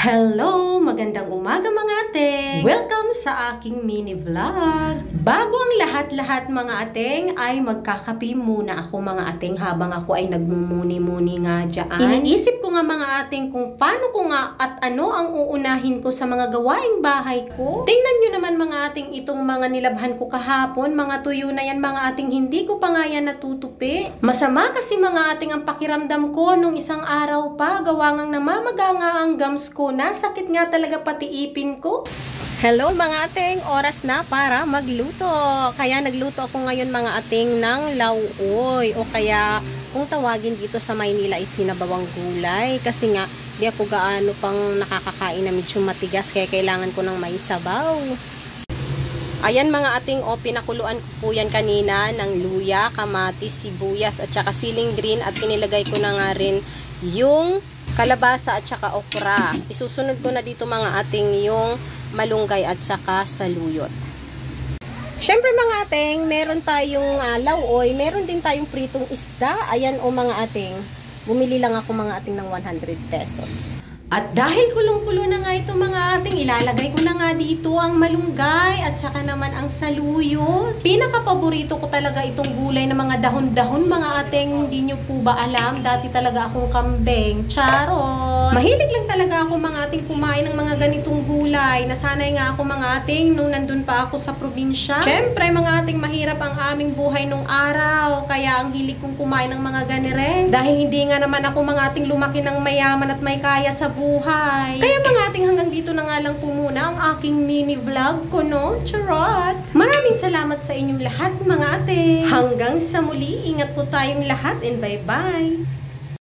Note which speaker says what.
Speaker 1: Hello! Magandang umaga mga ateng! Welcome sa aking mini vlog! Bago ang lahat-lahat mga ateng ay magkakape muna ako mga ateng habang ako ay nagmumuni-muni nga dyan. Iniisip ko nga mga ateng kung paano ko nga at ano ang uunahin ko sa mga gawaing bahay ko. Tingnan nyo naman mga ateng itong mga nilabhan ko kahapon. Mga tuyo na yan mga ateng, hindi ko pa nga yan natutupi. Masama kasi mga ateng ang pakiramdam ko nung isang araw pa. Gawa ngang namamaga nga ang gums ko. Nasakit nga talaga pati ipin ko. Hello mga ating, oras na para magluto. Kaya nagluto ako ngayon mga ating ng lauoy o kaya kung tawagin dito sa Maynila ay sinabawang gulay. Kasi nga di ako gaano pang nakakakain na medyo matigas kaya kailangan ko ng may sabaw. Ayan mga ating pinakuluan ko po yan kanina ng luya, kamatis, sibuyas at saka siling green at inilagay ko na nga rin yung kalabasa at saka okra. Isusunod ko na dito mga ating yung malunggay at saka saluyot. Syempre mga ating, meron tayong lauoy, meron din tayong pritong isda. Ayan mga ating, bumili lang ako mga ating ng 100 pesos. At dahil kulong-kulo na nga ito mga ating, ilalagay ko na nga dito ang malunggay at saka naman ang saluyot. Pinaka-paborito ko talaga itong gulay na mga dahon-dahon mga ating, hindi nyo po ba alam? Dati talaga akong kambing. Charot! Mahilig lang talaga ako mga ating kumain ng mga ganitong gulay. Nasanay nga ako mga ating nung nandun pa ako sa probinsya. Syempre mga ating, mahirap ang aming buhay nung araw. Kaya ang hilig kong kumain ng mga ganire. Dahil hindi nga naman ako mga ating lumaki ng mayaman at may kaya sa buhay. Kaya mga ating, hanggang dito na nga lang po muna ang aking mini vlog ko, no? Charot! Maraming salamat sa inyong lahat mga ating. Hanggang sa muli, ingat po tayong lahat and bye-bye!